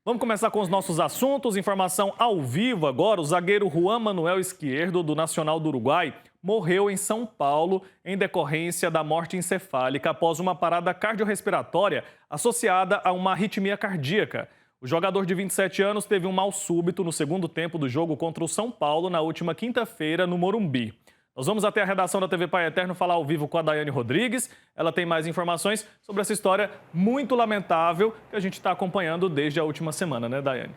Vamos começar com os nossos assuntos. Informação ao vivo agora. O zagueiro Juan Manuel Esquerdo, do Nacional do Uruguai, morreu em São Paulo em decorrência da morte encefálica após uma parada cardiorrespiratória associada a uma arritmia cardíaca. O jogador de 27 anos teve um mal súbito no segundo tempo do jogo contra o São Paulo na última quinta-feira, no Morumbi. Nós vamos até a redação da TV Pai Eterno falar ao vivo com a Daiane Rodrigues. Ela tem mais informações sobre essa história muito lamentável que a gente está acompanhando desde a última semana, né, Daiane?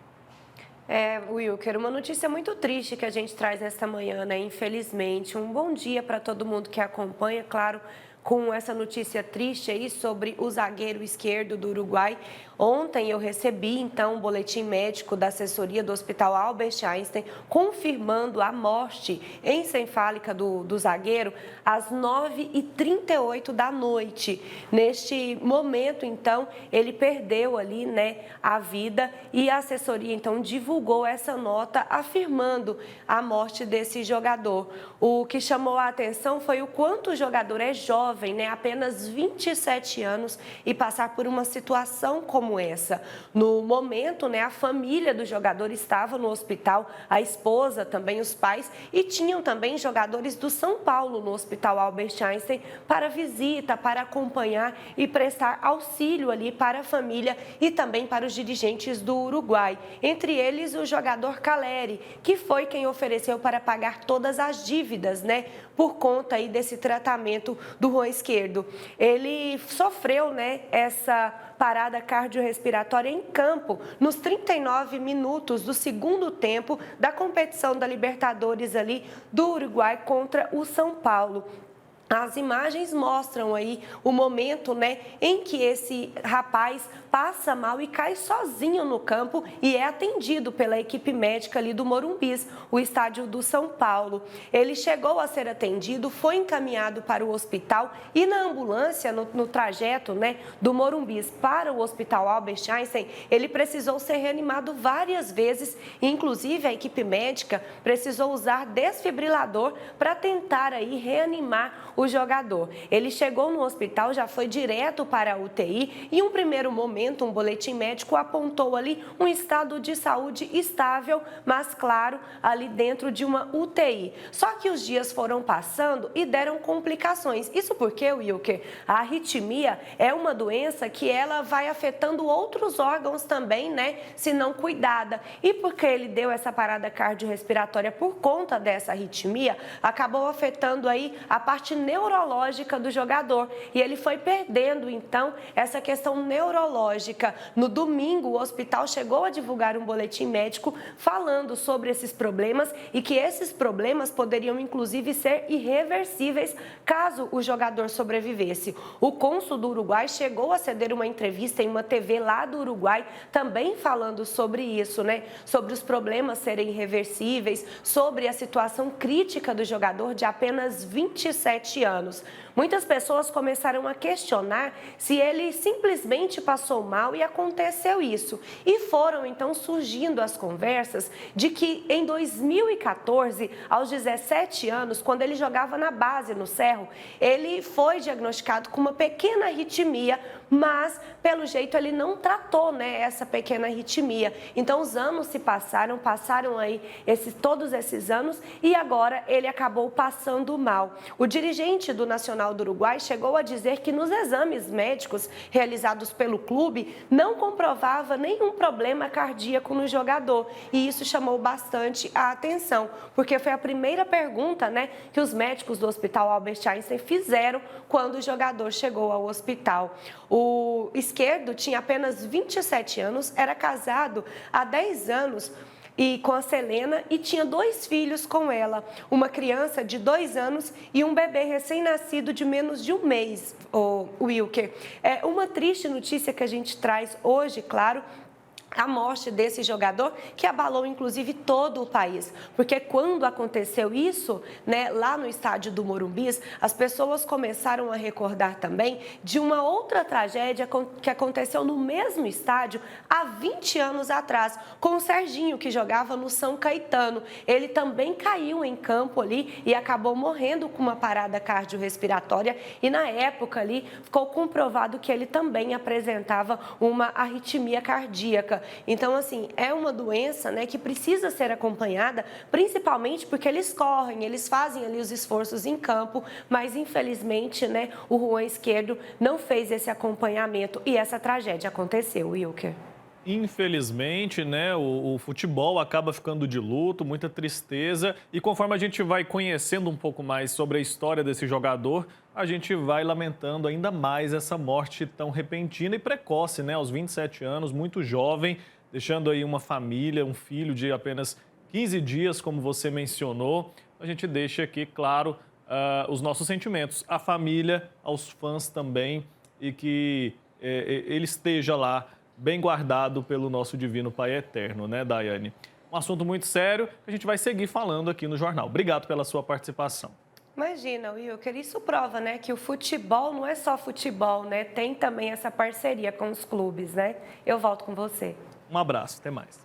Wilker, uma notícia muito triste que a gente traz nesta manhã, né? Infelizmente. Um bom dia para todo mundo que acompanha, claro, com essa notícia triste aí sobre o zagueiro esquerdo do Uruguai. Ontem eu recebi, então, um boletim médico da assessoria do Hospital Albert Einstein, confirmando a morte encefálica do zagueiro às 9h38 da noite. Neste momento, então, ele perdeu ali, né, a vida e a assessoria, então, divulgou essa nota afirmando a morte desse jogador. O que chamou a atenção foi o quanto o jogador é jovem, né, apenas 27 anos, e passar por uma situação como essa. No momento, né, a família do jogador estava no hospital, a esposa, também os pais, e tinham também jogadores do São Paulo no Hospital Albert Einstein para visita, para acompanhar e prestar auxílio ali para a família e também para os dirigentes do Uruguai. Entre eles, o jogador Caleri, que foi quem ofereceu para pagar todas as dívidas, né, por conta aí desse tratamento do Juan Esquerdo. Ele sofreu, né, essa parada cardiorrespiratória em campo nos 39 minutos do segundo tempo da competição da Libertadores ali do Uruguai contra o São Paulo. As imagens mostram aí o momento, né, em que esse rapaz passa mal e cai sozinho no campo e é atendido pela equipe médica ali do Morumbis, o estádio do São Paulo. Ele chegou a ser atendido, foi encaminhado para o hospital e na ambulância, no trajeto, né, do Morumbis para o Hospital Albert Einstein, ele precisou ser reanimado várias vezes, inclusive a equipe médica precisou usar desfibrilador para tentar aí reanimar o jogador. Ele chegou no hospital, já foi direto para a UTI e em um primeiro momento um boletim médico apontou ali um estado de saúde estável, mas claro, ali dentro de uma UTI. Só que os dias foram passando e deram complicações. Isso porque, Wilker, a arritmia é uma doença que ela vai afetando outros órgãos também, né, se não cuidada. E porque ele deu essa parada cardiorrespiratória por conta dessa arritmia, acabou afetando aí a parte neurológica do jogador e ele foi perdendo então essa questão neurológica. No domingo, o hospital chegou a divulgar um boletim médico falando sobre esses problemas e que esses problemas poderiam inclusive ser irreversíveis caso o jogador sobrevivesse. O cônsul do Uruguai chegou a ceder uma entrevista em uma TV lá do Uruguai também falando sobre isso, né? Sobre os problemas serem irreversíveis, sobre a situação crítica do jogador de apenas 27 anos. Muitas pessoas começaram a questionar se ele simplesmente passou mal e aconteceu isso. E foram então surgindo as conversas de que em 2014, aos 17 anos, quando ele jogava na base no Cerro, ele foi diagnosticado com uma pequena arritmia, mas pelo jeito ele não tratou, né, essa pequena arritmia. Então os anos se passaram aí todos esses anos e agora ele acabou passando mal. O dirigente do Nacional do Uruguai chegou a dizer que nos exames médicos realizados pelo clube não comprovava nenhum problema cardíaco no jogador e isso chamou bastante a atenção, porque foi a primeira pergunta, né, que os médicos do Hospital Albert Einstein fizeram quando o jogador chegou ao hospital. O esquerdo tinha apenas 27 anos, era casado há 10 anos e com a Selena e tinha 2 filhos com ela, uma criança de 2 anos e um bebê recém-nascido de menos de um mês, o Wilker. É uma triste notícia que a gente traz hoje, claro, a morte desse jogador que abalou inclusive todo o país, porque quando aconteceu isso, né, lá no estádio do Morumbis, as pessoas começaram a recordar também de uma outra tragédia que aconteceu no mesmo estádio há 20 anos atrás, com o Serginho, que jogava no São Caetano. Ele também caiu em campo ali e acabou morrendo com uma parada cardiorrespiratória e na época ali ficou comprovado que ele também apresentava uma arritmia cardíaca. Então, assim, é uma doença, né, que precisa ser acompanhada, principalmente porque eles correm, eles fazem ali os esforços em campo, mas infelizmente, né, o Juan esquerdo não fez esse acompanhamento e essa tragédia aconteceu, Wilker. Infelizmente, né, o futebol acaba ficando de luto, muita tristeza. E conforme a gente vai conhecendo um pouco mais sobre a história desse jogador, a gente vai lamentando ainda mais essa morte tão repentina e precoce, né, aos 27 anos, muito jovem, deixando aí uma família, um filho de apenas 15 dias, como você mencionou. A gente deixa aqui, claro, os nossos sentimentos à família, aos fãs também, e que ele esteja lá bem guardado pelo nosso divino Pai Eterno, né, Daiane? Um assunto muito sério que a gente vai seguir falando aqui no jornal. Obrigado pela sua participação. Imagina, Wilker, isso prova, né, que o futebol não é só futebol, né? Tem também essa parceria com os clubes, né? Eu volto com você. Um abraço, até mais.